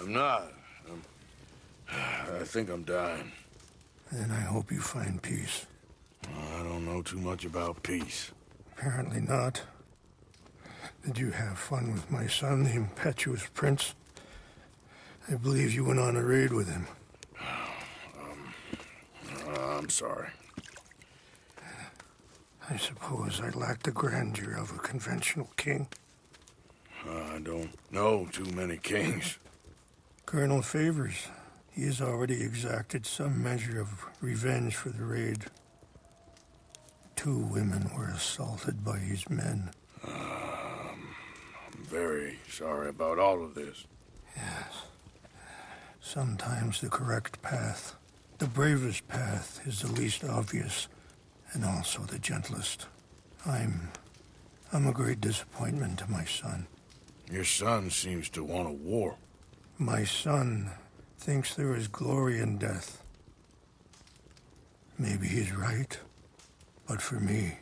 I'm not. I think I'm dying. Then I hope you find peace. I don't know too much about peace. Apparently not. Did you have fun with my son, the impetuous prince? I believe you went on a raid with him. I'm sorry. I suppose I lack the grandeur of a conventional king. I don't know too many kings. Colonel Favors, he has already exacted some measure of revenge for the raid. 2 women were assaulted by his men. I'm very sorry about all of this. Yes. Sometimes the correct path, the bravest path, is the least obvious, and also the gentlest. I'm a great disappointment to my son. Your son seems to want a war. My son thinks there is glory in death. Maybe he's right, but for me,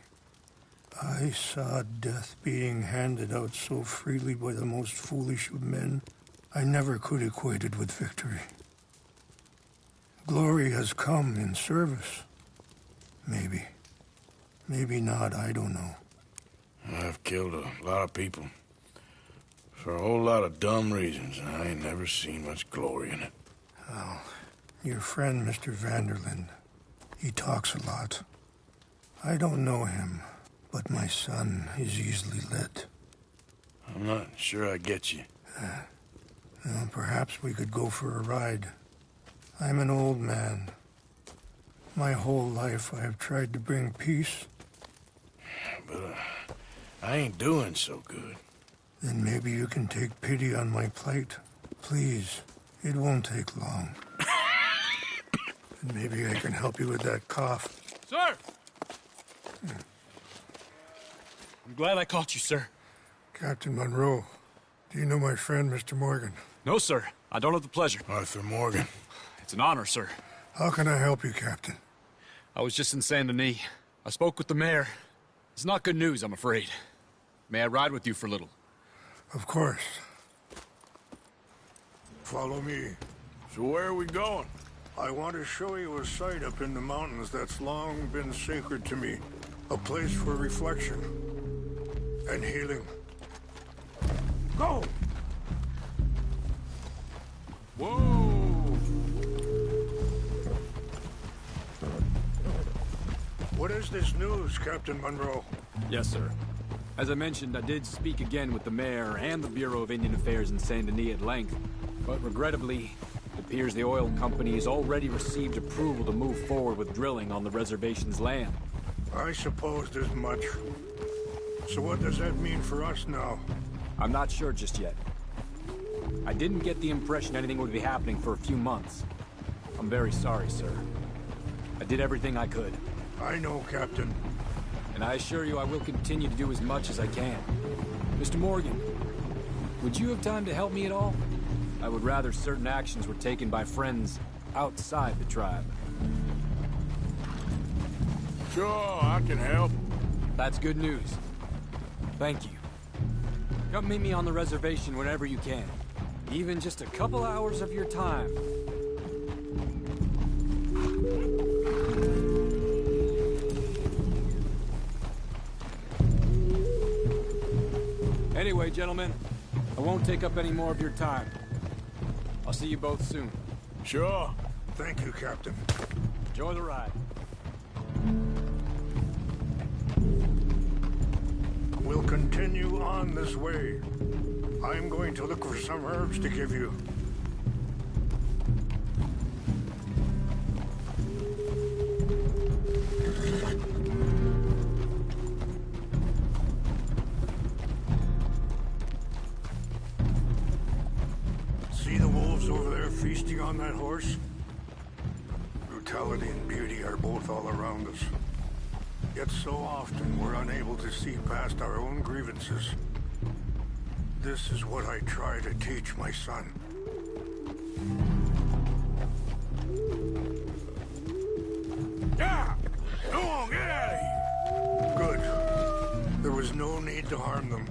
I saw death being handed out so freely by the most foolish of men, I never could equate it with victory. Glory has come in service. Maybe. Maybe not, I don't know. I've killed a lot of people. For a whole lot of dumb reasons, and I ain't never seen much glory in it. Oh, your friend, Mr. Vanderlyn, he talks a lot. I don't know him, but my son is easily led. I'm not sure I get you. Well, perhaps we could go for a ride. I'm an old man. My whole life I have tried to bring peace. But I ain't doing so good. Then maybe you can take pity on my plight. Please, it won't take long. And maybe I can help you with that cough. Sir! I'm glad I caught you, sir. Captain Monroe, do you know my friend, Mr. Morgan? No, sir. I don't have the pleasure. Arthur Morgan. It's an honor, sir. How can I help you, Captain? I was just in Saint Denis. I spoke with the mayor. It's not good news, I'm afraid. May I ride with you for a little? Of course. Follow me. So where are we going? I want to show you a site up in the mountains that's long been sacred to me. A place for reflection and healing. Go! Whoa! What is this news, Captain Monroe? Yes, sir. As I mentioned, I did speak again with the mayor and the Bureau of Indian Affairs in Saint Denis at length, but regrettably, it appears the oil company has already received approval to move forward with drilling on the reservation's land. I supposed as much. So what does that mean for us now? I'm not sure just yet. I didn't get the impression anything would be happening for a few months. I'm very sorry, sir. I did everything I could. I know, Captain. And I assure you I will continue to do as much as I can. Mr. Morgan, would you have time to help me at all? I would rather certain actions were taken by friends outside the tribe. Sure, I can help. That's good news. Thank you. Come meet me on the reservation whenever you can. Even just a couple hours of your time. Anyway, gentlemen, I won't take up any more of your time. I'll see you both soon. Sure. Thank you, Captain. Enjoy the ride. We'll continue on this way. I'm going to look for some herbs to give you. See the wolves over there feasting on that horse? Brutality and beauty are both all around us. Yet so often we're unable to see past our own grievances. This is what I try to teach my son. Yeah! Go on, get out of here! Good. There was no need to harm them.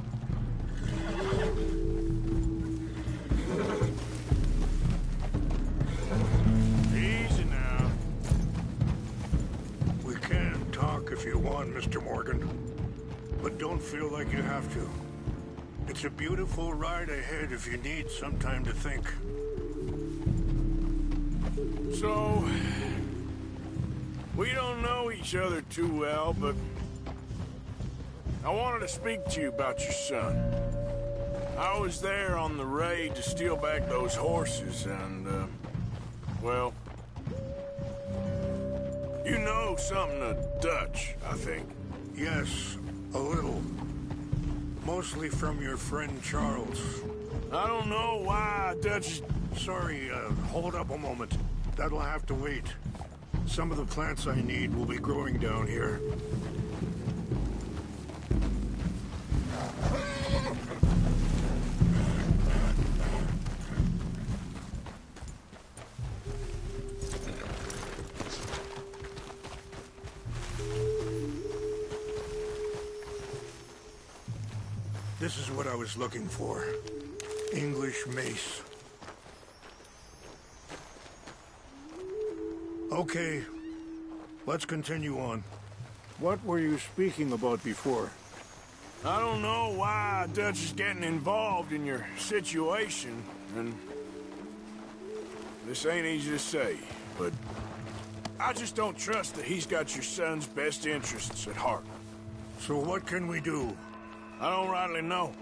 on, Mr. Morgan. But don't feel like you have to. It's a beautiful ride ahead if you need some time to think. So, we don't know each other too well, but I wanted to speak to you about your son. I was there on the raid to steal back those horses, and, well, you know something of Dutch, I think. Yes, a little. Mostly from your friend Charles. I don't know why Dutch is... Sorry, hold up a moment. That'll have to wait. Some of the plants I need will be growing down here. This is what I was looking for. English mace. Okay, let's continue on. What were you speaking about before? I don't know why Dutch is getting involved in your situation, and this ain't easy to say, but I just don't trust that he's got your son's best interests at heart. So what can we do? I don't rightly know.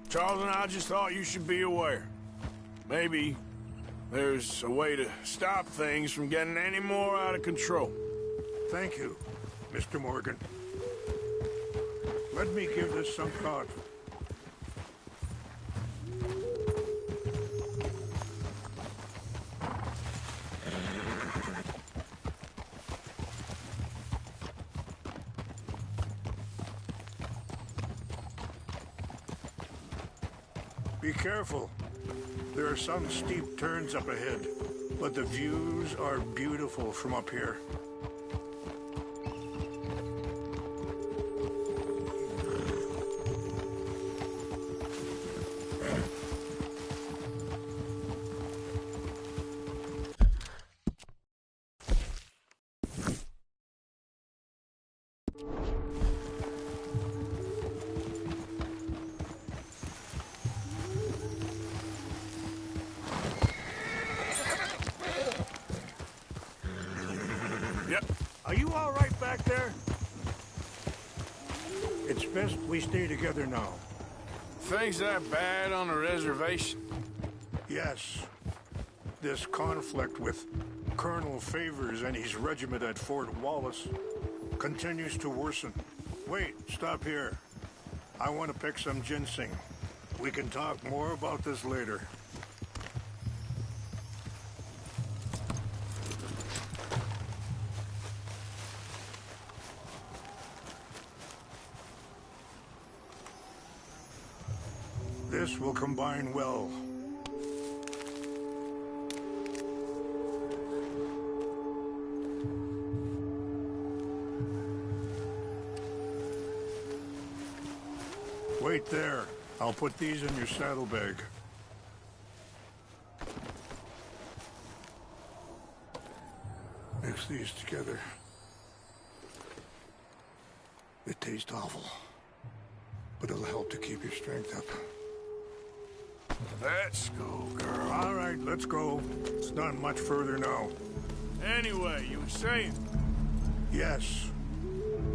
Charles and I just thought you should be aware. Maybe there's a way to stop things from getting any more out of control. Thank you, Mr. Morgan. Let me give this some thought. Be careful. There are some steep turns up ahead, but the views are beautiful from up here. Are you all right back there? It's best we stay together now. Things that bad on the reservation? Yes. This conflict with Colonel Favors and his regiment at Fort Wallace continues to worsen. Wait, stop here. I want to pick some ginseng. We can talk more about this later. This will combine well. Wait there. I'll put these in your saddlebag. Mix these together. It tastes awful, but it'll help to keep your strength up. Let's go, girl. All right, let's go. It's not much further now. Anyway, you were saying? Yes.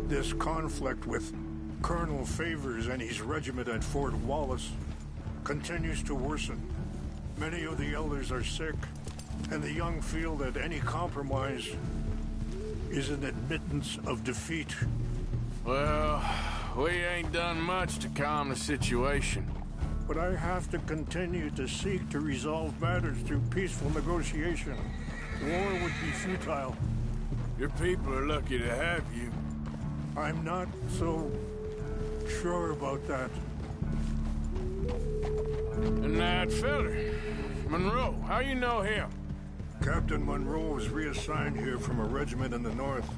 This conflict with Colonel Favors and his regiment at Fort Wallace continues to worsen. Many of the elders are sick, and the young feel that any compromise is an admittance of defeat. Well, we ain't done much to calm the situation. But I have to continue to seek to resolve matters through peaceful negotiation. War would be futile. Your people are lucky to have you. I'm not so sure about that. And that feller, Monroe, how you know him? Captain Monroe was reassigned here from a regiment in the north.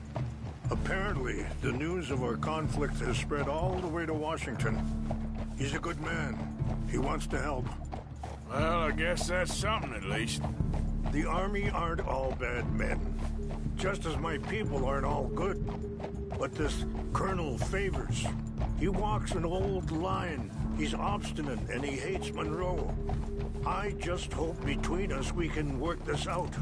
Apparently, the news of our conflict has spread all the way to Washington. He's a good man. He wants to help. Well, I guess that's something at least. The army aren't all bad men. Just as my people aren't all good. But this Colonel Favors, he walks an old line. He's obstinate and he hates Monroe. I just hope between us we can work this out.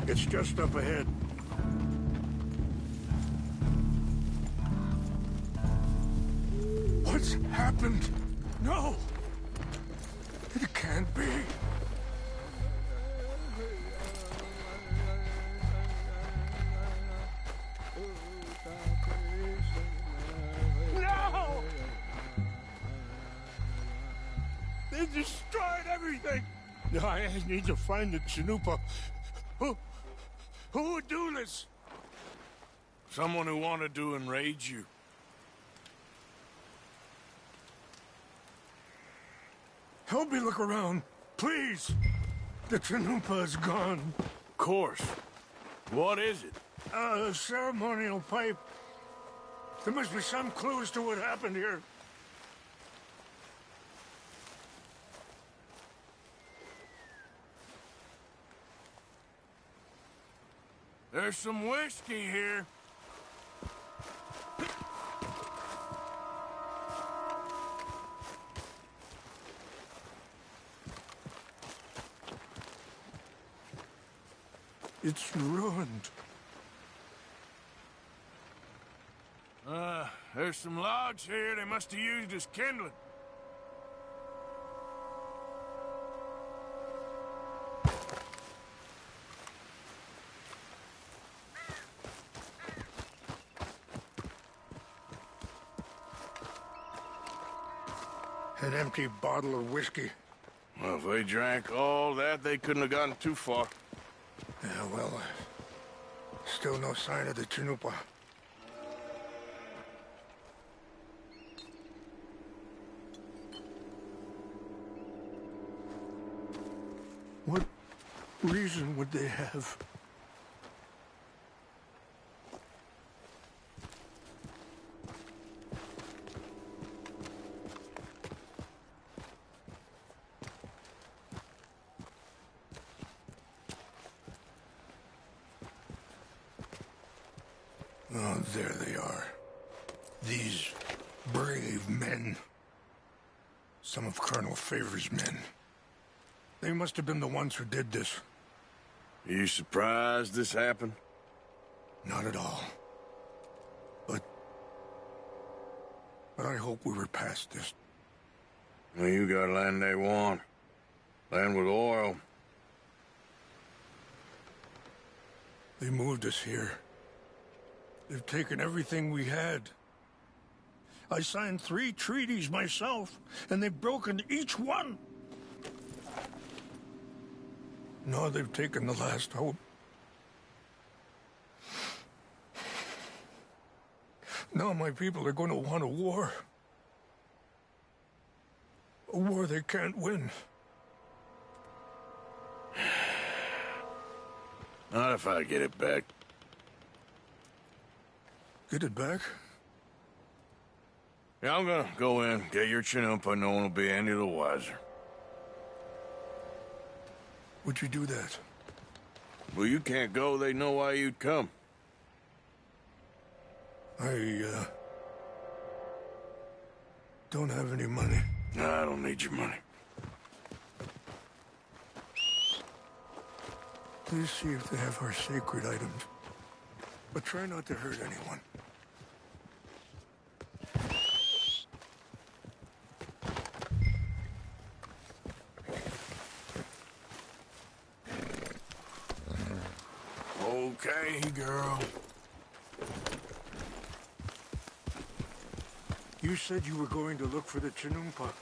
It's just up ahead. What's happened? No! It can't be. No! They destroyed everything! I need to find the Chanupa. Who would do this? Someone who wanted to enrage you. Help me look around, please. The Chanupa is gone. Of course. What is it? A ceremonial pipe. There must be some clues to what happened here. There's some whiskey here. It's ruined. There's some logs here they must have used as kindling. An empty bottle of whiskey. Well, if they drank all that, they couldn't have gotten too far. Yeah, well, still no sign of the Chanupa. What reason would they have? Oh, there they are. These brave men. Some of Colonel Favors' men. They must have been the ones who did this. Are you surprised this happened? Not at all. But I hope we were past this. Well, you got land they want. Land with oil. They moved us here. They've taken everything we had. I signed 3 treaties myself, and they've broken each one. Now they've taken the last hope. Now my people are going to want a war. A war they can't win. Not if I get it back. Get it back? Yeah, I'm gonna go in, get your Chanupa, no one will be any the wiser. Would you do that? Well, you can't go, they know why you'd come. I don't have any money. No, I don't need your money. Please see if they have our sacred items. But try not to hurt anyone. Okay, girl. You said you were going to look for the Chinumpa.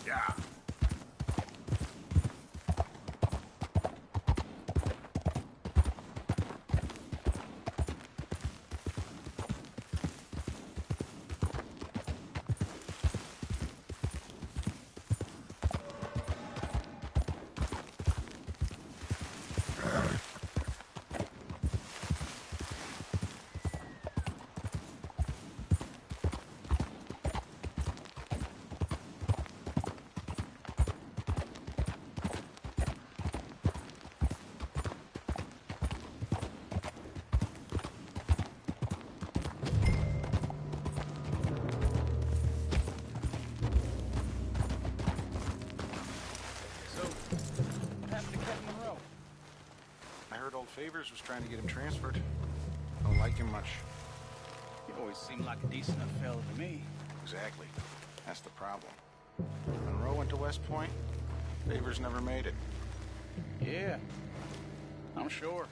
Yeah. Favors was trying to get him transferred. Don't like him much. You always seemed like a decent enough fella to me. Exactly. That's the problem. Monroe went to West Point. Favors never made it. Yeah, I'm sure.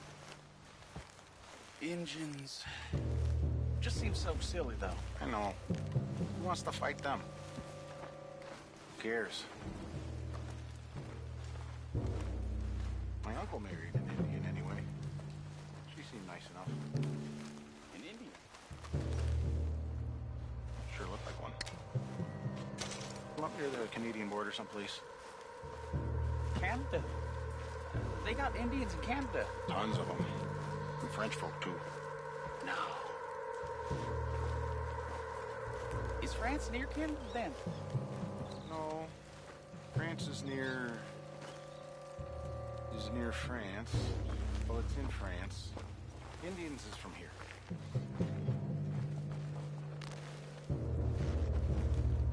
Engines. Just seems so silly, though. I know. Who wants to fight them? Who cares? My uncle married an Indian anyway. She seemed nice enough. An Indian? Sure looked like one. Come up near the Canadian border someplace. Canada? They got Indians in Canada. Tons of them. And French folk, too. No. Is France near Canada, then? No. France is near France. Well, it's in France. Indians is from here.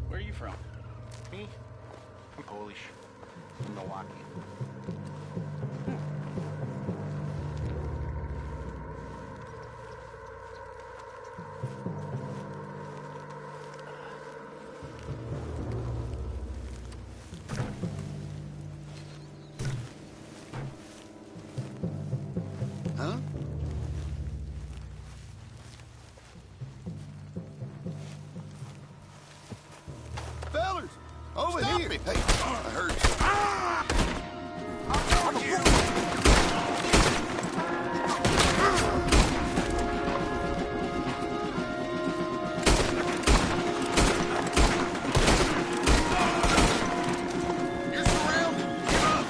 Where are you from? Me? I'm Polish. From Milwaukee. Huh? Fellas! Over Stop here! it. Hey, I heard you. You're surrounded! Get up!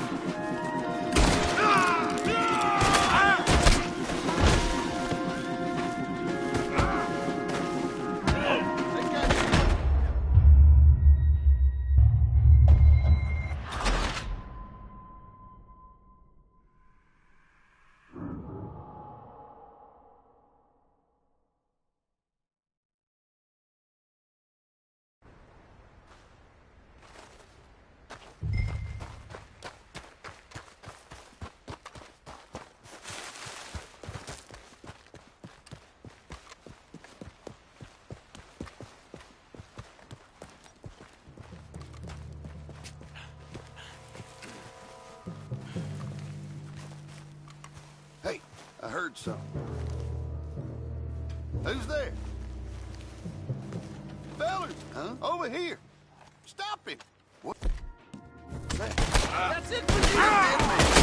Hey, I heard something. Who's there? Fellas! Huh? Over here! Stop him! What? That's it for you!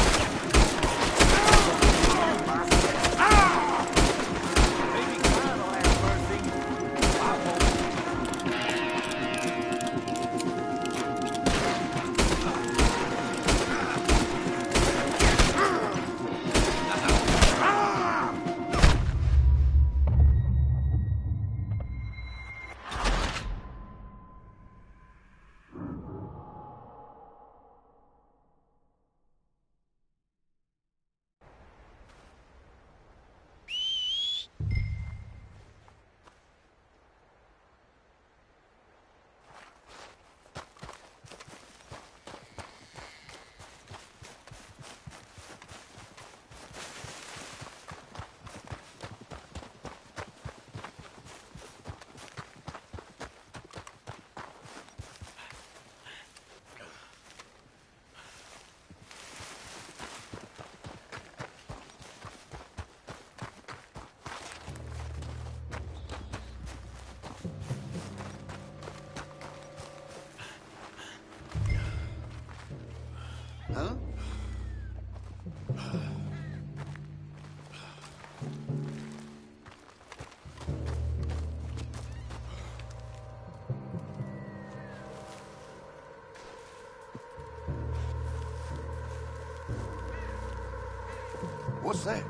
What's that?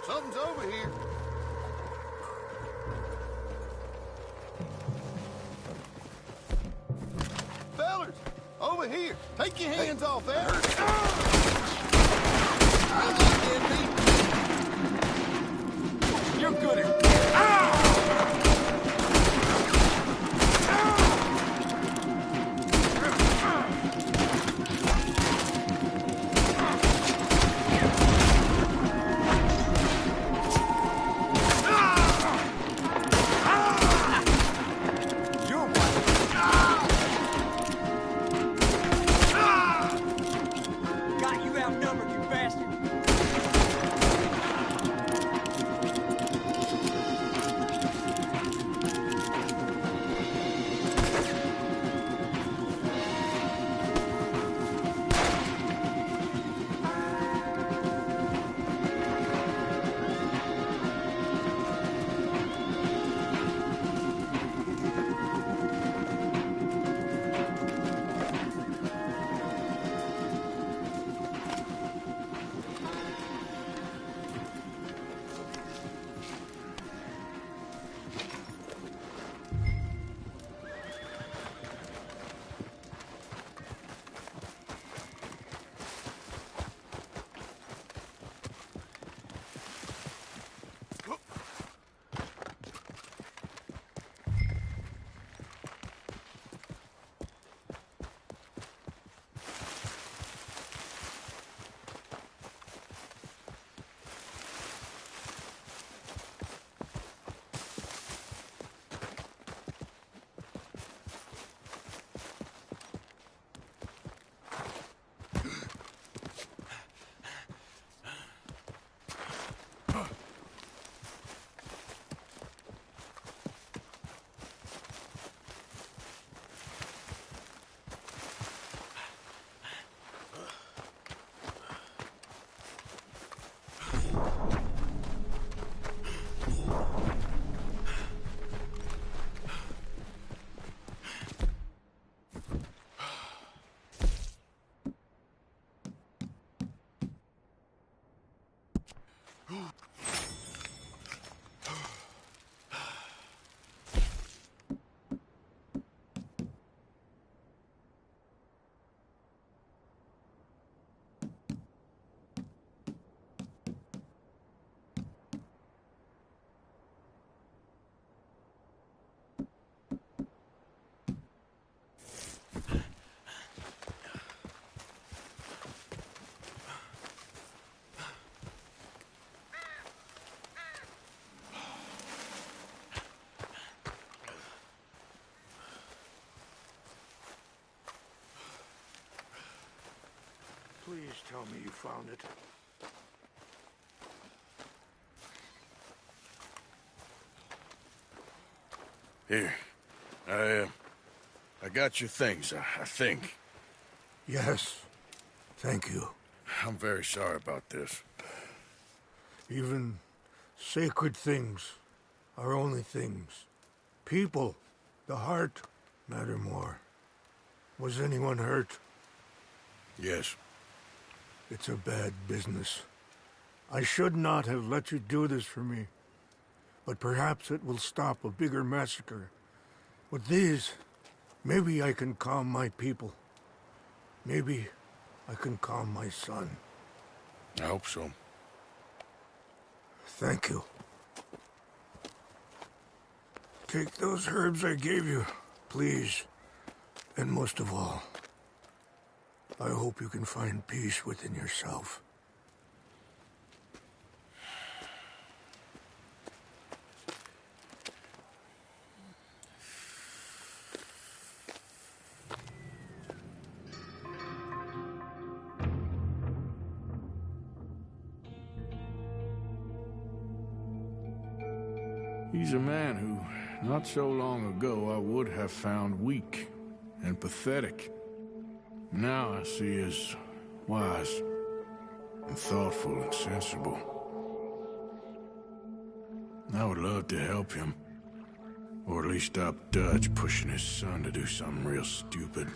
Something's over here. Fellas, over here. Take your hands off that. You're good at... Got you outnumbered, you bastard! Please tell me you found it. Here. I got your things, I think. Yes. Thank you. I'm very sorry about this. Even sacred things are only things. People, the heart, matter more. Was anyone hurt? Yes. It's a bad business. I should not have let you do this for me. But perhaps it will stop a bigger massacre. With these, maybe I can calm my people. Maybe I can calm my son. I hope so. Thank you. Take those herbs I gave you, please. And most of all, I hope you can find peace within yourself. He's a man who, not so long ago, I would have found weak and pathetic. Now I see as wise and thoughtful and sensible. I would love to help him, or at least stop Dutch pushing his son to do something real stupid.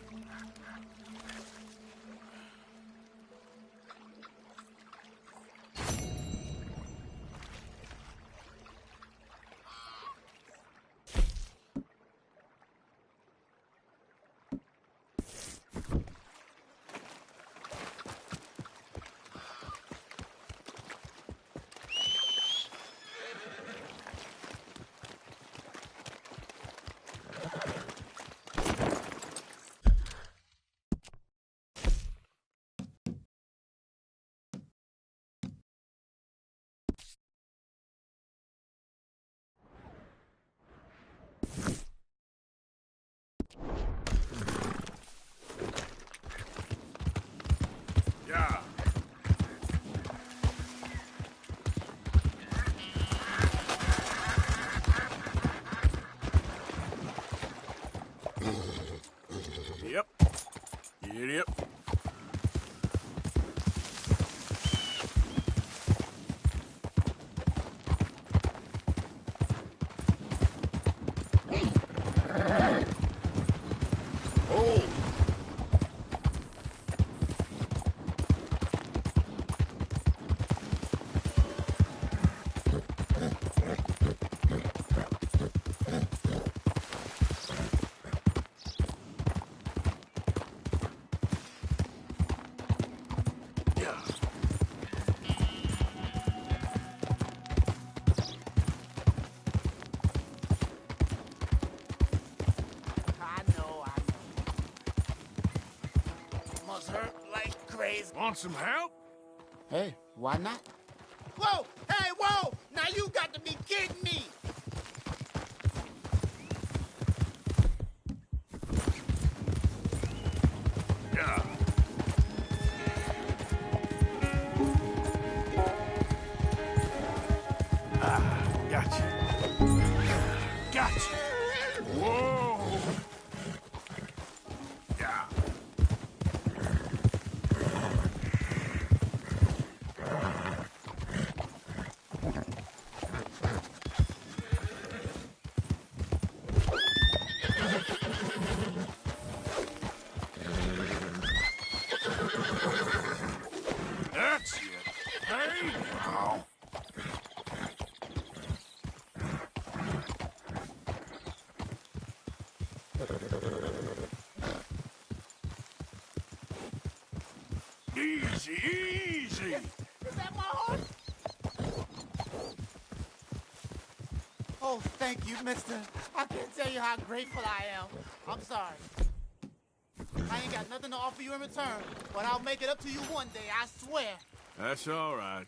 I know. Must hurt like crazy. Want some help? Hey, why not? Whoa! Hey, whoa! Now you got to be kidding me! Yeah. Gotcha. Gotcha. Whoa. Yeah. That's it. Hey, now. Easy, easy. Is that my horse? Oh, thank you, mister. I can't tell you how grateful I am. I'm sorry. I ain't got nothing to offer you in return, but I'll make it up to you one day, I swear. That's all right.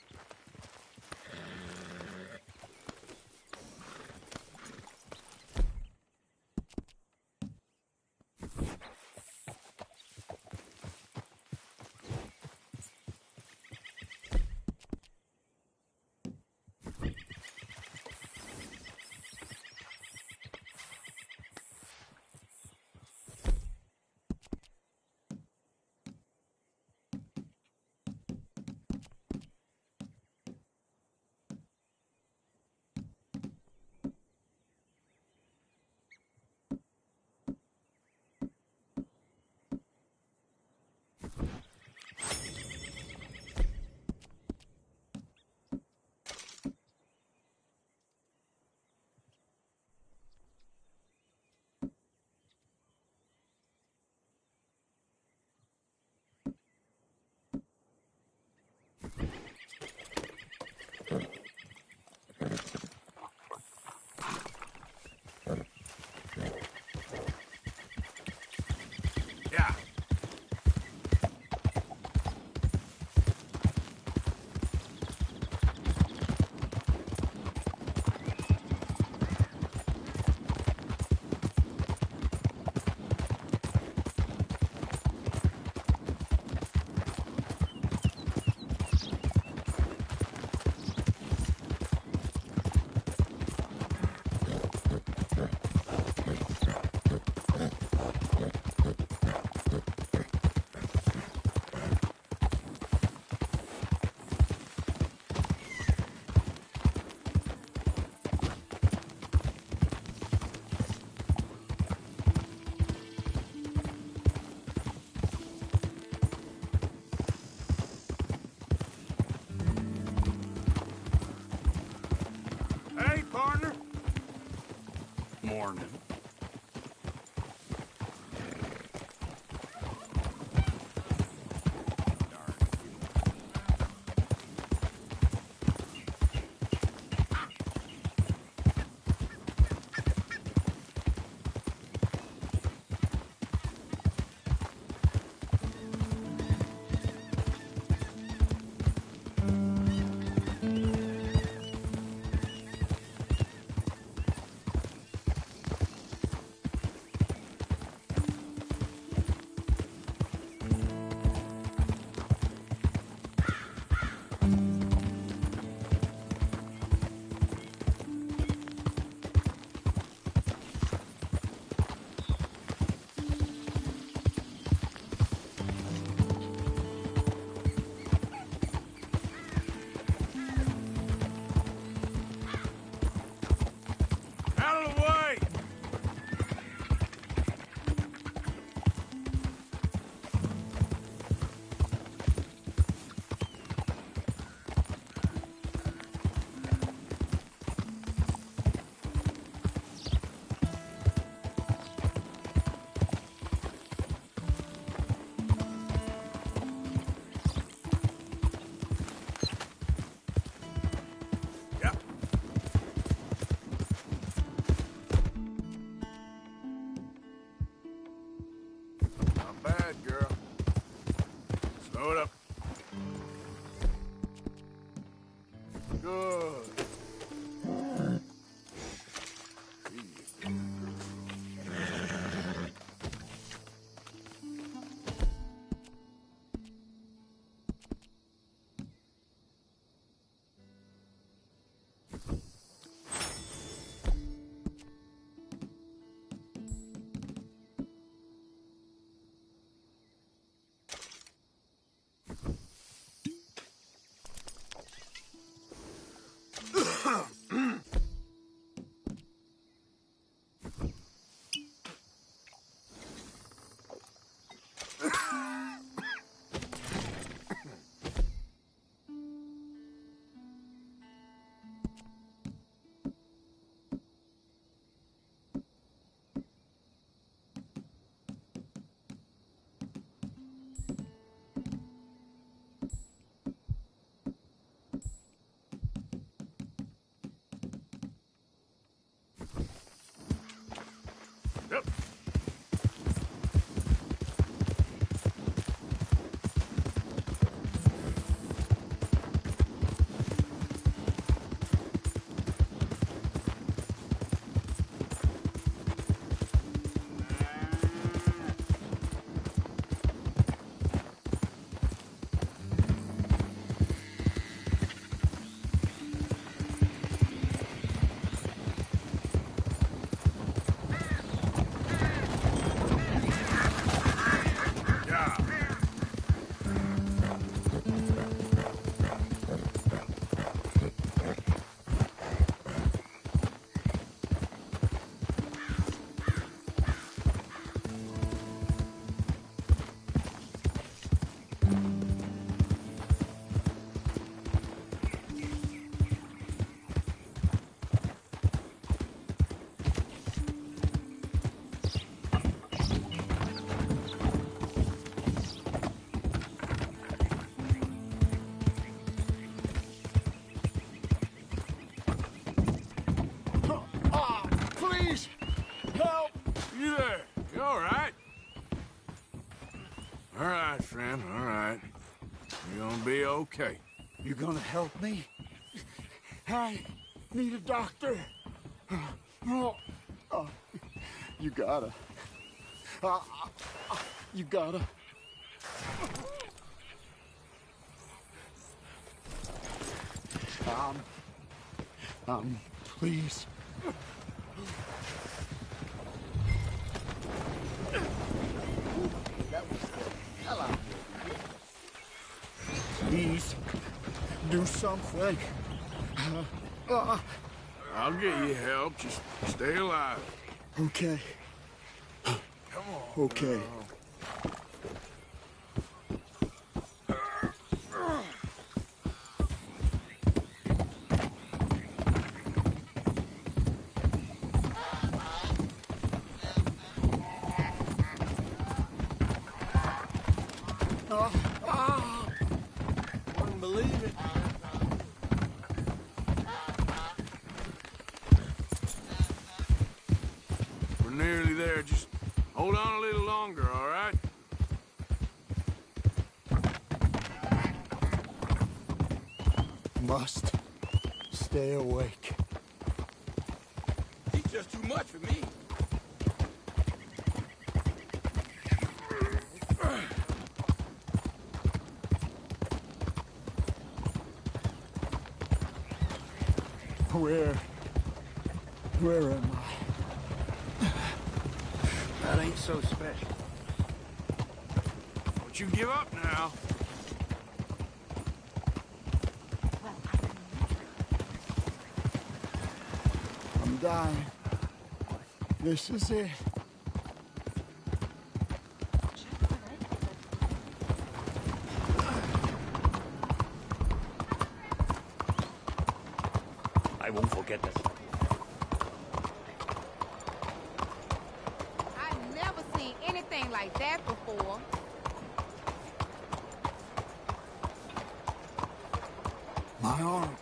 Yeah. Hey, partner. Morning. Good. Yep. Please, help! You there? You all right? All right, friend, all right. You're gonna be okay. You gonna help me? I need a doctor. You gotta. You gotta. Please. Please, do something. I'll get you help. Just stay alive. Okay. Come on. Okay. Wouldn't believe it. We're nearly there. Just hold on a little longer, all right? Must stay awake. He's just too much for me. Where am I? That ain't so special. Don't you give up now. I'm dying. This is it. I won't forget this. I've never seen anything like that before. My arm.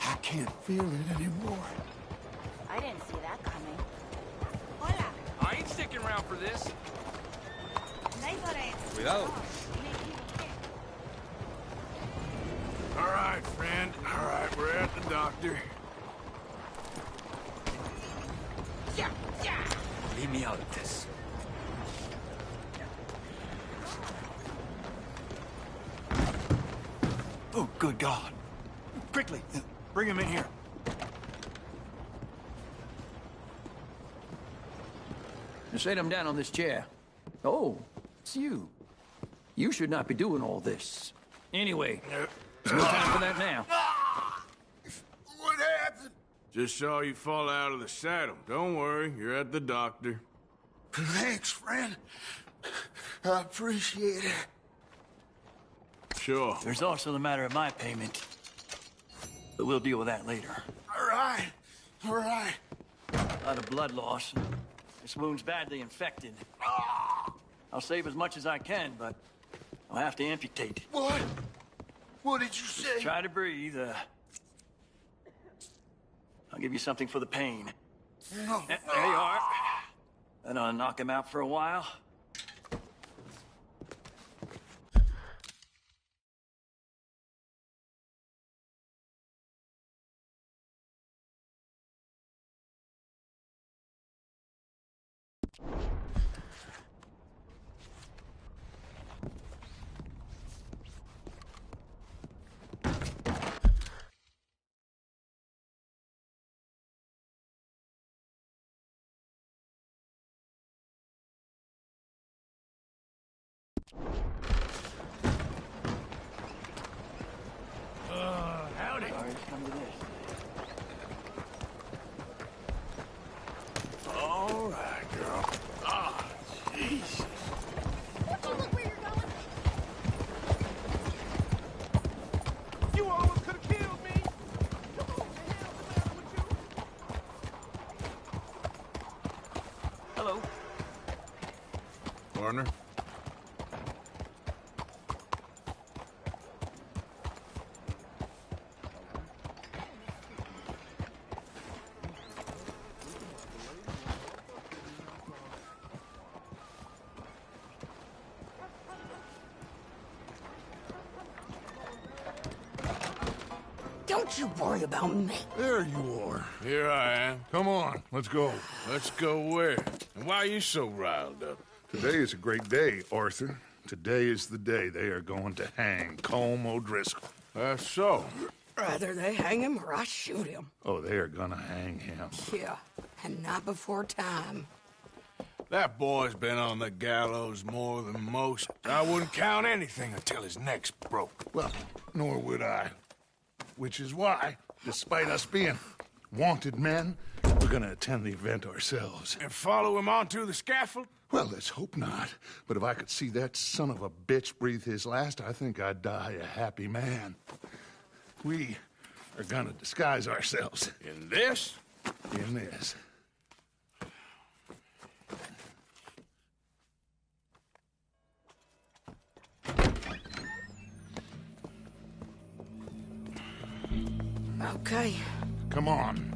I can't feel it anymore. I didn't see that coming. Hola. I ain't sticking around for this. Cuidado. All right, friend. we're at the doctor. Leave me out of this. Oh, good God. Quickly, bring him in here. Set him down on this chair. Oh, it's you. You should not be doing all this. Anyway, there's no time for that now. What happened? Just saw you fall out of the saddle. Don't worry, you're at the doctor. Thanks, friend. I appreciate it. Sure. There's also the matter of my payment. But we'll deal with that later. All right. All right. A lot of blood loss. This wound's badly infected. I'll save as much as I can, but I'll have to amputate. What? What did you say? Try to breathe. I'll give you something for the pain. No. There you are. That'll knock him out for a while. Howdy. Sorry to come to this. All right, girl. Ah, Jesus. Won't you look where you're going? You almost could have killed me. What the hell's the matter with you? Hello. Partner. Don't you worry about me. There you are. Here I am. Come on, let's go. Let's go where? And why are you so riled up? Today is a great day, Arthur. Today is the day they are going to hang Colm O'Driscoll. That's so. Rather they hang him or I shoot him. Oh, they are gonna hang him. Yeah, and not before time. That boy's been on the gallows more than most. I wouldn't count anything until his neck's broke. Well, nor would I. Which is why, despite us being wanted men, we're gonna attend the event ourselves. And follow him onto the scaffold? Well, let's hope not. But if I could see that son of a bitch breathe his last, I think I'd die a happy man. We are gonna disguise ourselves. In this? In this. Okay. Come on.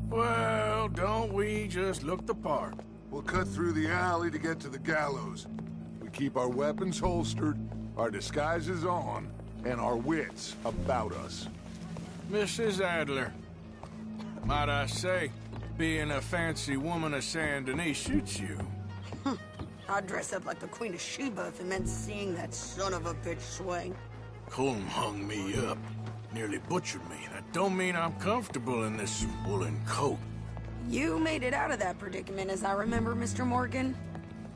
Well, don't we just look the part? We'll cut through the alley to get to the gallows. We keep our weapons holstered, our disguises on, and our wits about us. Mrs. Adler, might I say, being a fancy woman of Saint Denis suits you. I'd dress up like the Queen of Sheba if it meant seeing that son of a bitch swing. Colm hung me up, nearly butchered me. That don't mean I'm comfortable in this woolen coat. You made it out of that predicament, as I remember, Mr. Morgan.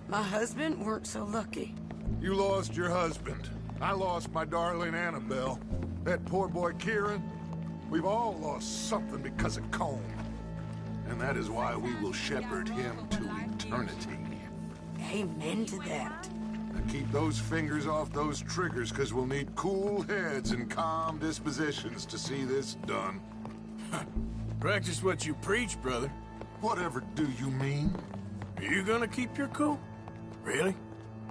My husband weren't so lucky. You lost your husband. I lost my darling Annabelle. That poor boy Kieran. We've all lost something because of Colm. And that is why we will shepherd him to eternity. Amen to that. And keep those fingers off those triggers, because we'll need cool heads and calm dispositions to see this done. Practice what you preach, brother. Whatever do you mean? Are you gonna keep your cool? Really?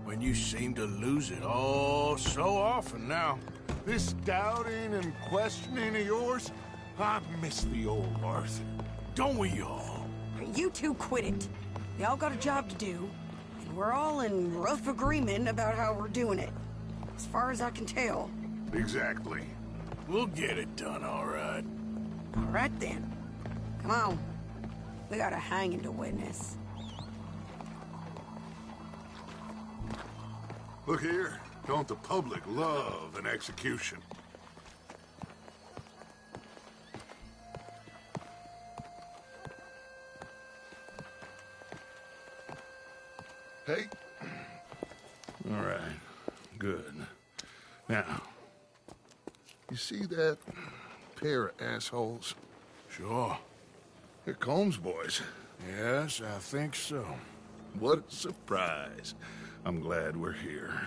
When you seem to lose it all so often now. This doubting and questioning of yours, I miss the old Arthur. Don't we all? You two quit it. Y'all got a job to do, and we're all in rough agreement about how we're doing it. as far as I can tell. Exactly. We'll get it done, all right. All right, then. Come on. We got a hanging to witness. Look here. Don't the public love an execution? Hey. All right. Good. Now, you see that pair of assholes? Sure. They're Combs boys. Yes, I think so. What a surprise. I'm glad we're here.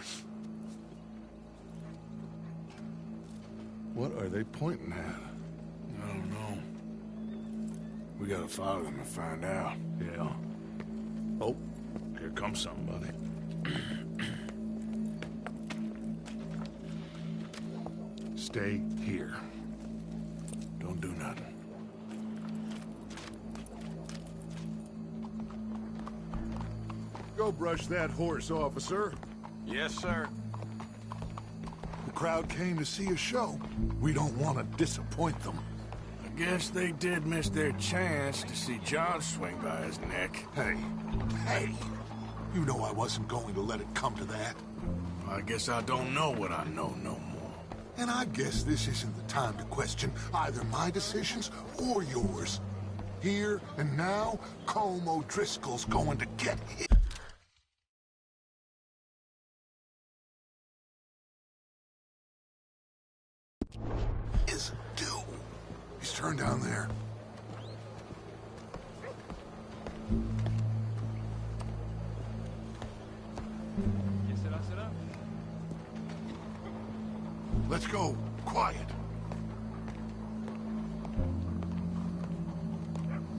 What are they pointing at? I don't know. We gotta follow them and find out. Yeah. Oh, here comes somebody. Stay here. Don't do nothing. Go brush that horse, officer. Yes, sir. The crowd came to see a show. We don't want to disappoint them. I guess they did miss their chance to see John swing by his neck. Hey, you know I wasn't going to let it come to that. I guess I don't know what I know no more. And I guess this isn't the time to question either my decisions or yours. Here and now, Colm O'Driscoll's going to get hit. Is due. He's turned down there. Let's go. Quiet.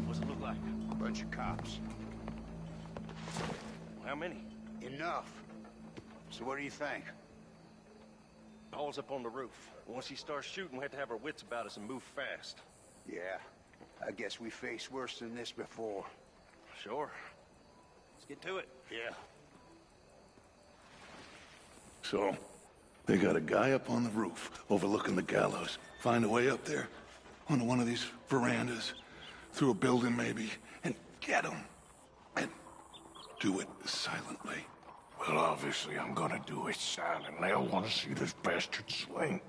What's it look like? Bunch of cops. How many? Enough. So what do you think? Paul's up on the roof. Once he starts shooting, we have to have our wits about us and move fast. Yeah. I guess we faced worse than this before. Sure. Let's get to it. Yeah. So, they got a guy up on the roof, overlooking the gallows. Find a way up there, onto one of these verandas, through a building maybe, and get him. And do it silently. Well, obviously I'm gonna do it silently. I want to see this bastard swing.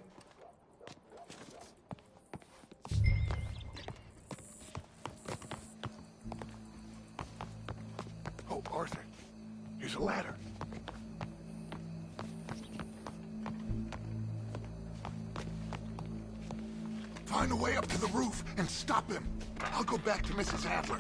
Oh, Arthur, here's a ladder. Find a way up to the roof and stop him. I'll go back to Mrs. Adler.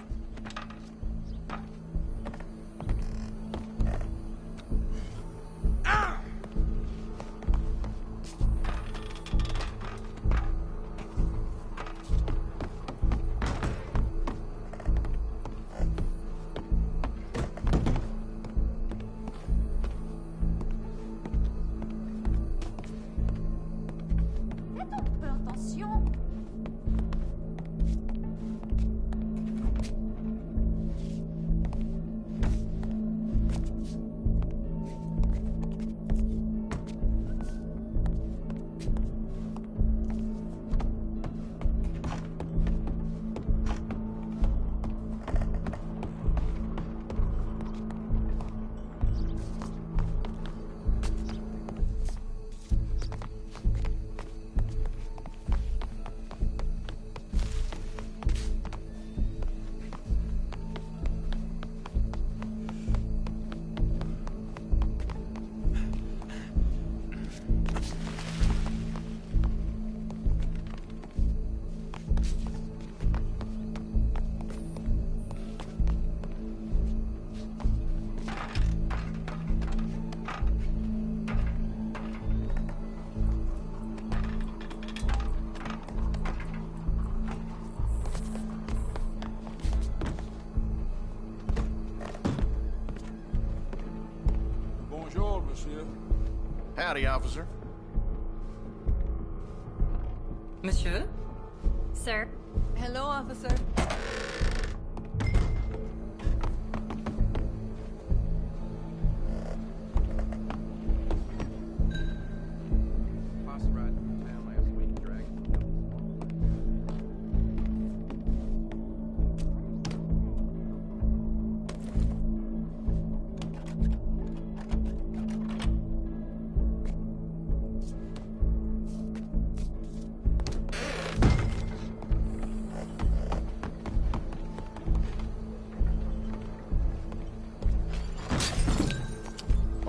Howdy, officer. Monsieur? Sir? Hello, officer.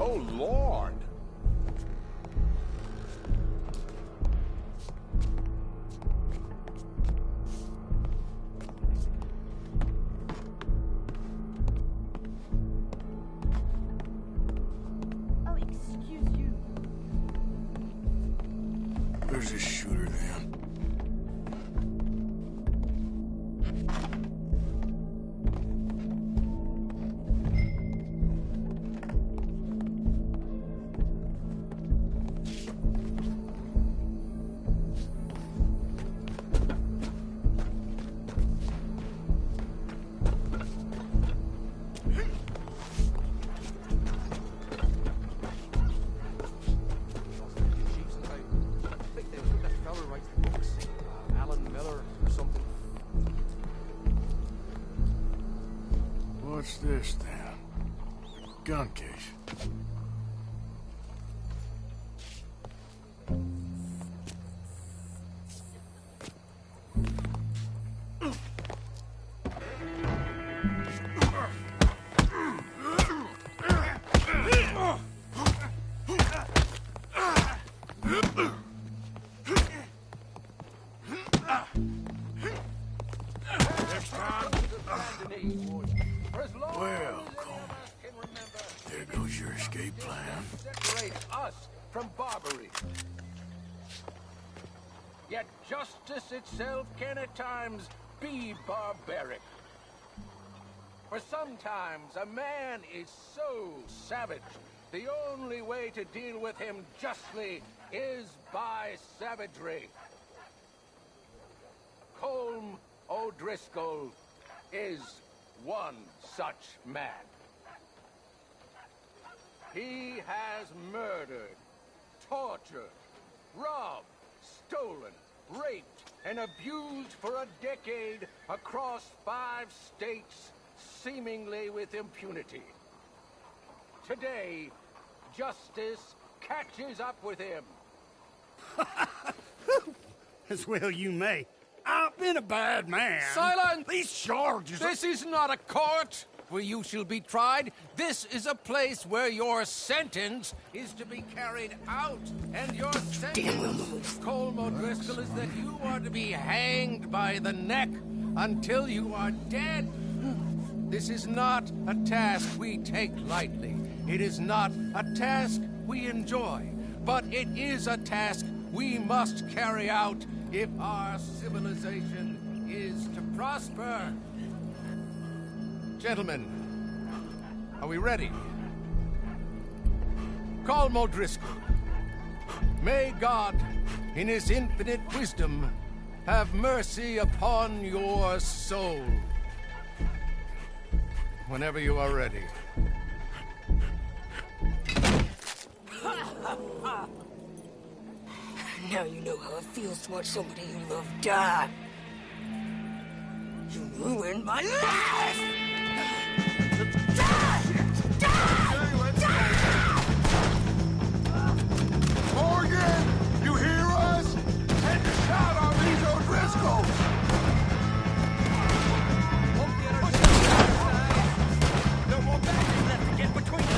Oh, Lord. Oh, excuse you. There's a shooter then. What's this then? Gun case. Well, Coleman, there goes your escape plan. Separate us from barbary. Yet justice itself can at times be barbaric. For sometimes a man is so savage, the only way to deal with him justly is by savagery. Colm O'Driscoll is one such man. He has murdered, tortured, robbed, stolen, raped, and abused for a decade across 5 states, seemingly with impunity. Today, justice catches up with him. As well you may. I've been a bad man. Silence! These charges... This is not a court where you shall be tried. This is a place where your sentence is to be carried out. And your sentence, Colm O'Driscoll, is that you are to be hanged by the neck until you are dead. This is not a task we take lightly. It is not a task we enjoy. But it is a task we must carry out if our civilization is to prosper. Gentlemen, are we ready? Colm O'Driscoll, may God, in his infinite wisdom, have mercy upon your soul. Whenever you are ready. Now you know how it feels to watch somebody you love die. You ruined my life! Morgan! You hear us? Take a shot on these O'Driscolls! No more baggage left to get between us.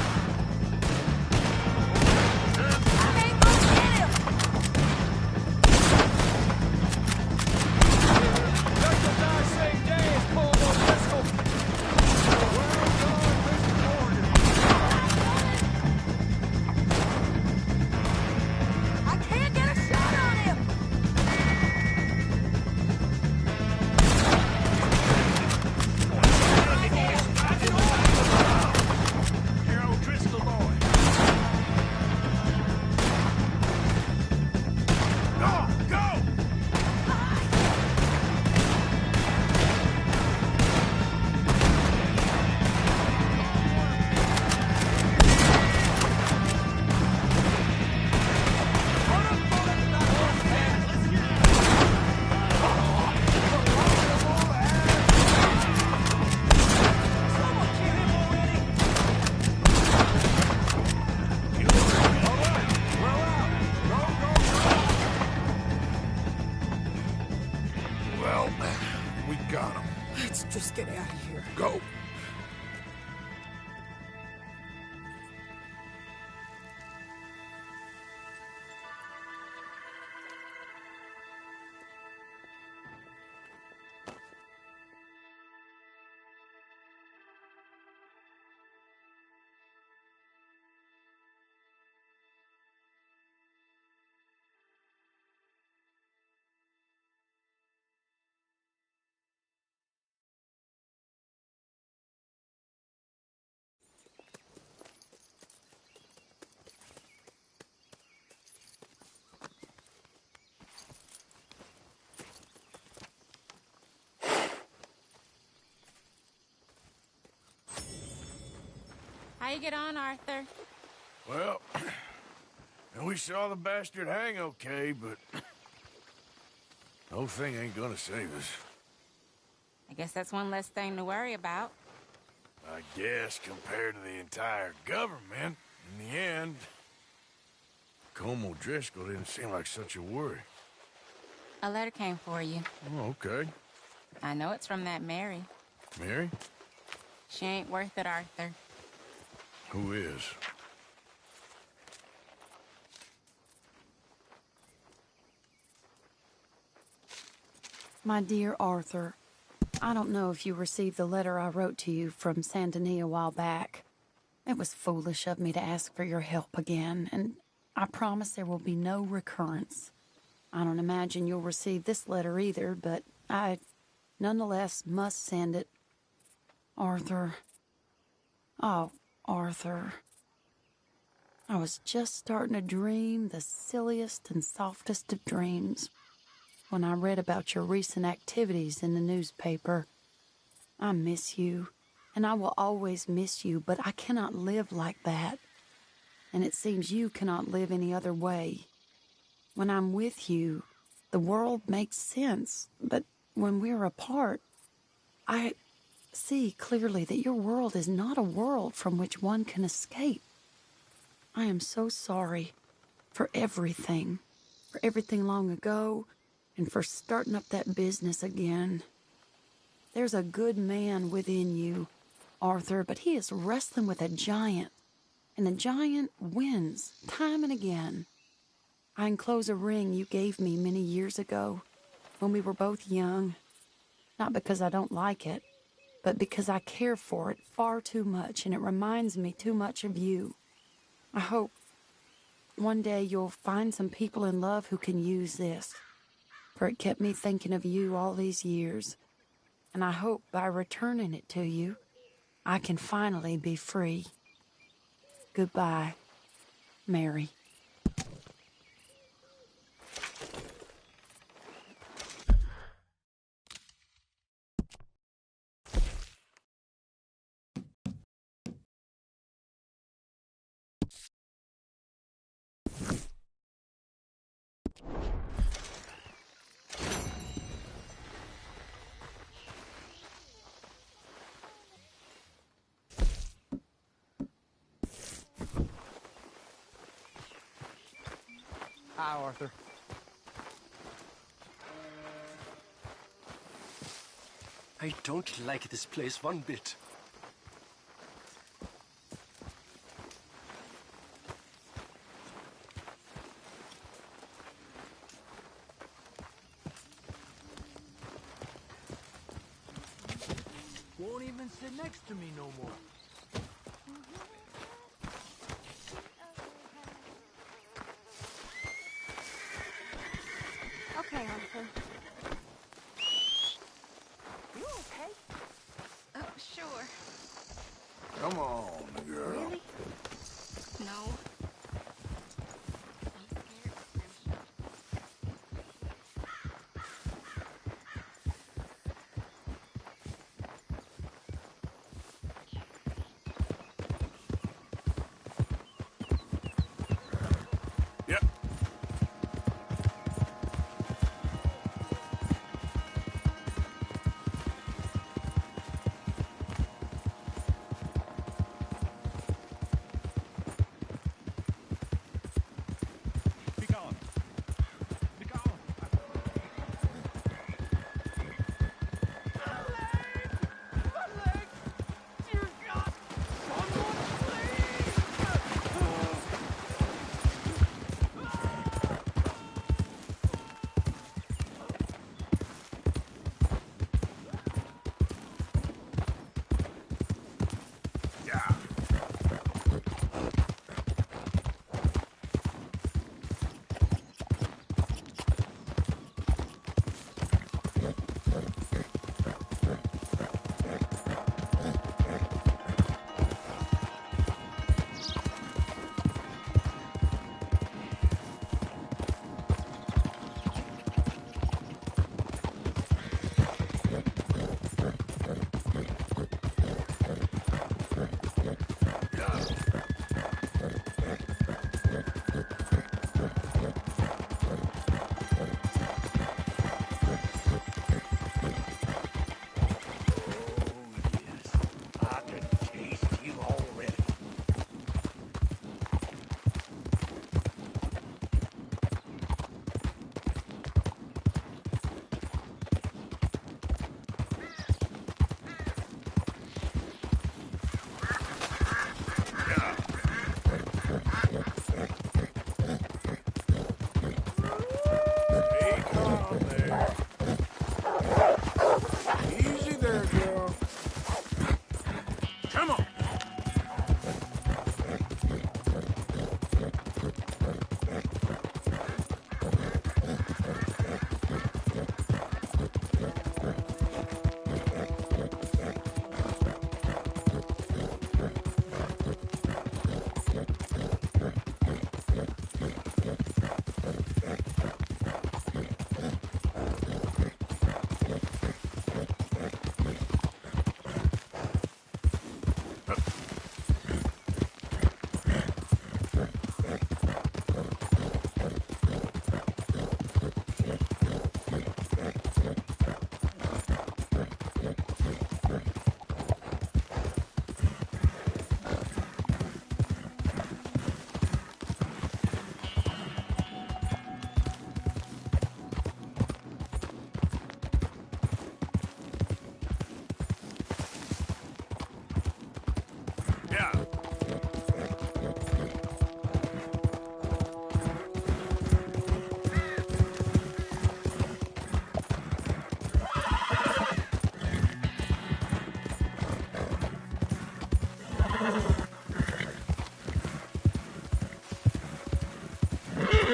Same day as Colm O'Driscoll. you get on, Arthur? Well, and we saw the bastard hang okay, but the whole thing ain't gonna save us. I guess that's one less thing to worry about. I guess compared to the entire government, in the end, Colm O'Driscoll didn't seem like such a worry. A letter came for you. Oh, okay. I know it's from that Mary. Mary? She ain't worth it, Arthur. Who is? My dear Arthur, I don't know if you received the letter I wrote to you from Saint Denis a while back. It was foolish of me to ask for your help again, and I promise there will be no recurrence. I don't imagine you'll receive this letter either, but I nonetheless must send it. Arthur. Oh, Arthur. I was just starting to dream the silliest and softest of dreams when I read about your recent activities in the newspaper. I miss you, and I will always miss you, but I cannot live like that. And it seems you cannot live any other way. When I'm with you, the world makes sense, but when we're apart, I see clearly that your world is not a world from which one can escape. I am so sorry for everything long ago, and for starting up that business again. There's a good man within you, Arthur, but he is wrestling with a giant, and the giant wins time and again. I enclose a ring you gave me many years ago, when we were both young. Not because I don't like it, but because I care for it far too much, and it reminds me too much of you. I hope one day you'll find some people in love who can use this, for it kept me thinking of you all these years, and I hope by returning it to you, I can finally be free. Goodbye, Mary. Hi, Arthur. I don't like this place one bit. Won't even sit next to me no more. Okay, Arthur. You okay? Oh, sure. Come on, girl. Really? No. Yep.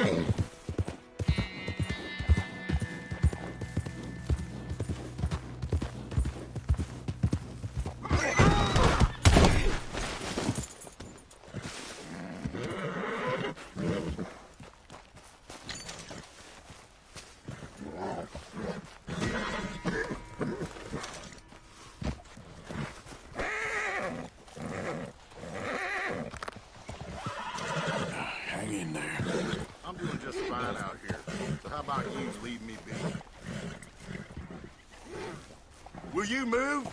Hang in there. I'm doing just fine out here. So how about you leave me be? Will you move?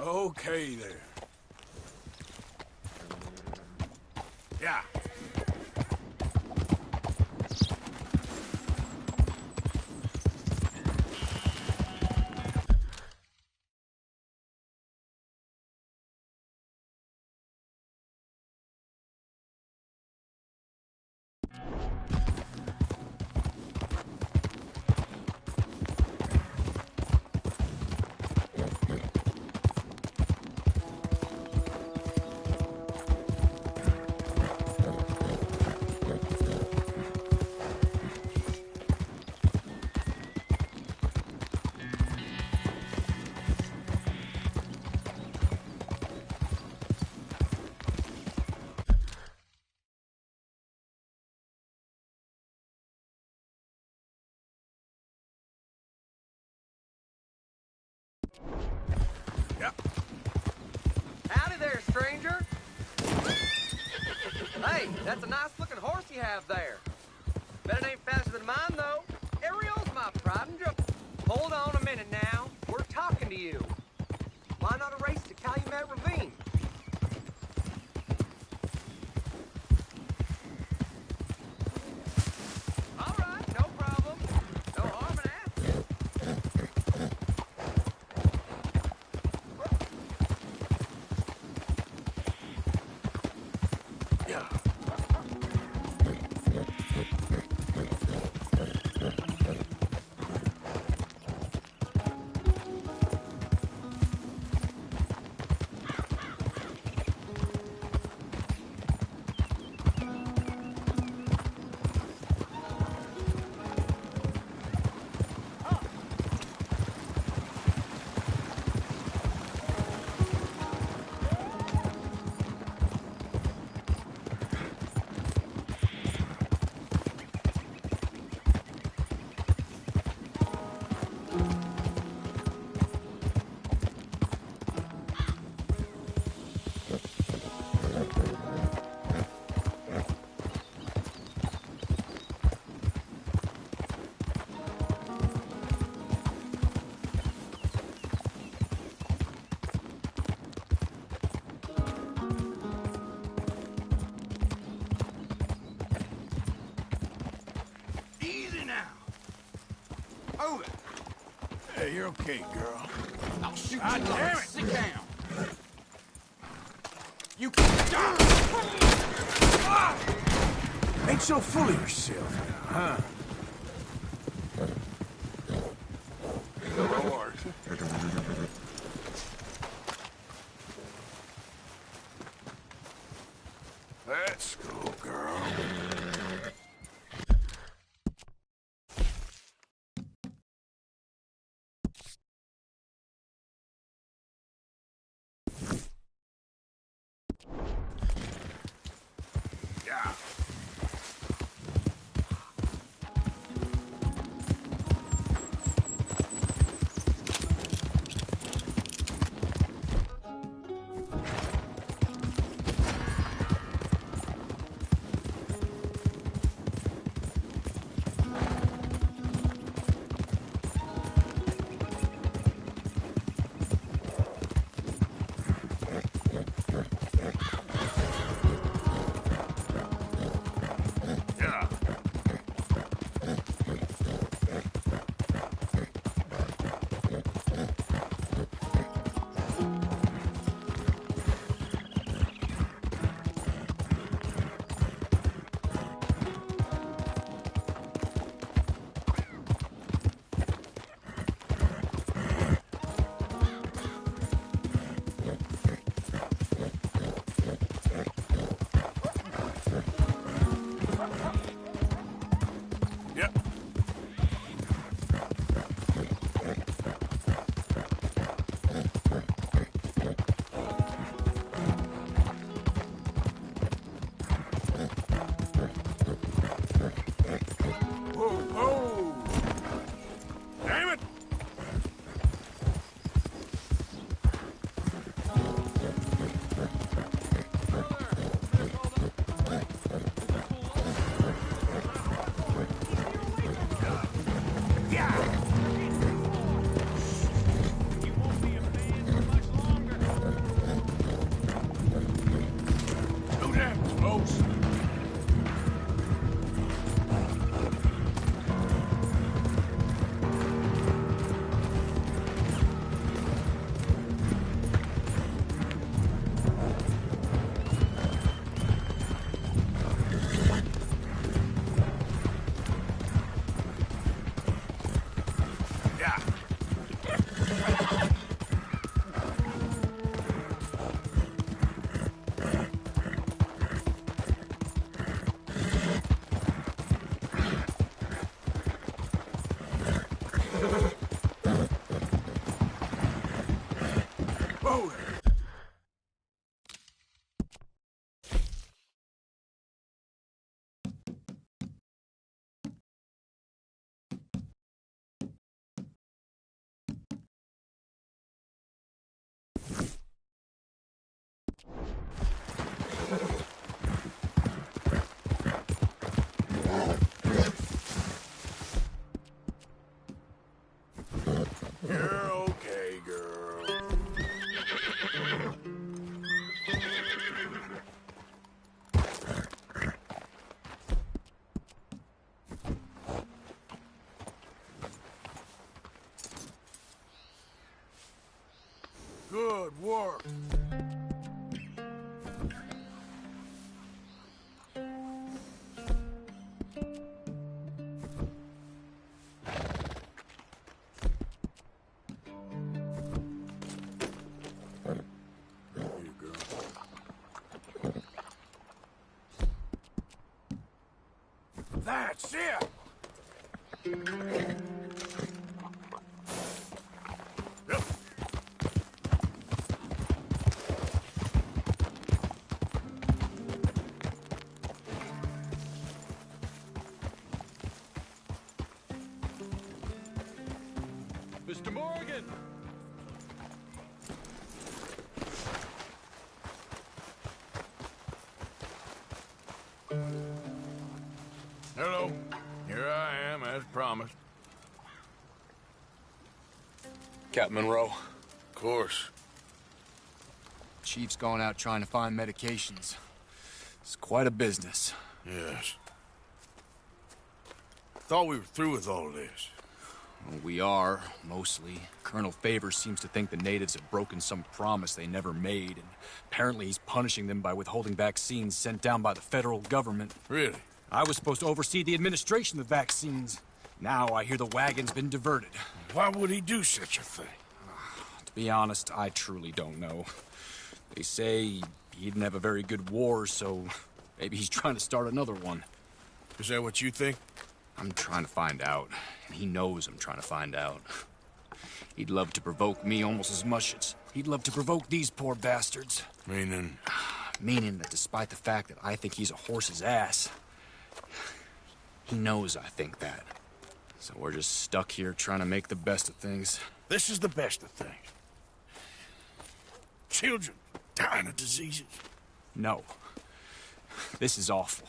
Okay there. Yeah. Howdy there, stranger. Hey, that's a nice-looking horse you have there. Bet it ain't faster than mine, though. Ariel's my pride and joy. Hold on a minute now. We're talking to you. Why not a race to Calumet Ravine? All right, no problem. No harm in asking. Yeah. Easy now. Move it. Hey, you're okay, girl. I'll shoot God you. damn it. Sit down. You can stop. Ain't so full of yourself now, huh? Lord. Let's go, girl. Yeah. Close. You're okay, girl. Good work. That's it! Yep. Mr. Morgan! Hello. Here I am, as promised. Captain Monroe. Of course. Chief's gone out trying to find medications. It's quite a business. Yes. Thought we were through with all this. Well, we are, mostly. Colonel Favors seems to think the natives have broken some promise they never made, and apparently he's punishing them by withholding vaccines sent down by the federal government. Really? I was supposed to oversee the administration of the vaccines. Now I hear the wagon's been diverted. Why would he do such a thing? To be honest, I truly don't know. They say he didn't have a very good war, so maybe he's trying to start another one. Is that what you think? I'm trying to find out, and he knows I'm trying to find out. He'd love to provoke me almost as much as he'd love to provoke these poor bastards. Meaning? Meaning that despite the fact that I think he's a horse's ass, he knows I think that. So we're just stuck here trying to make the best of things. This is the best of things. Children dying of diseases. No. This is awful.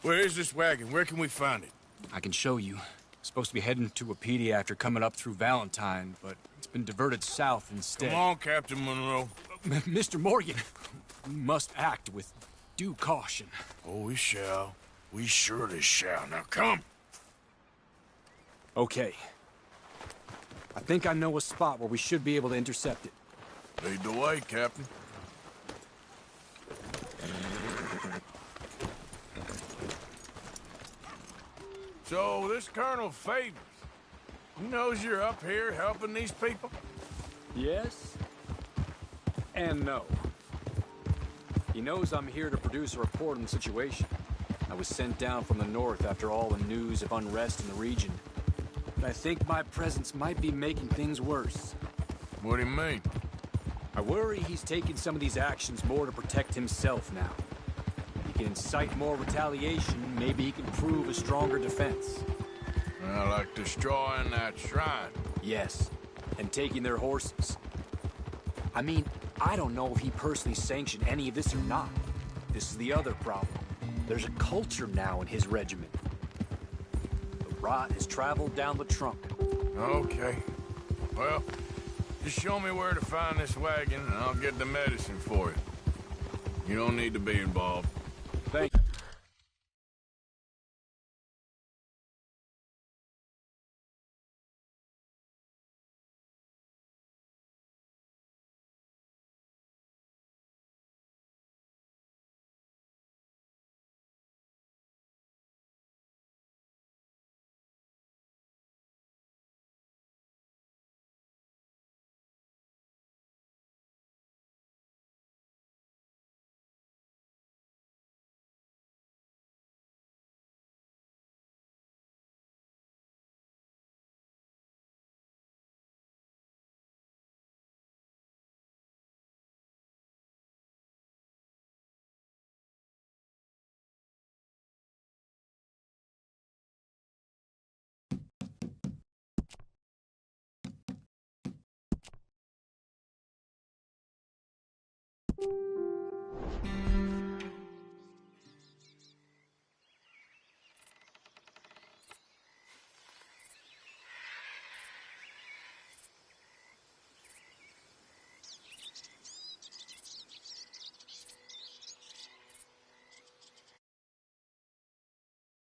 Where is this wagon? Where can we find it? I can show you. Supposed to be heading to Wapiti after coming up through Valentine, but it's been diverted south instead. Come on, Captain Monroe. Mr. Morgan, we must act with due caution. Oh, we shall. We surely shall. Now, come. Okay. I think I know a spot where we should be able to intercept it. Lead the way, Captain. So, this Colonel Favors, he knows you're up here helping these people? Yes. And no. He knows I'm here to produce a report on the situation. I was sent down from the north after all the news of unrest in the region. But I think my presence might be making things worse. What do you mean? I worry he's taking some of these actions more to protect himself now. He can incite more retaliation, maybe he can prove a stronger defense. Well, like destroying that shrine. Yes, and taking their horses. I mean, I don't know if he personally sanctioned any of this or not. This is the other problem. There's a culture now in his regiment. The rot has traveled down the trunk. Okay. Well, just show me where to find this wagon, and I'll get the medicine for you. You don't need to be involved. Thank you.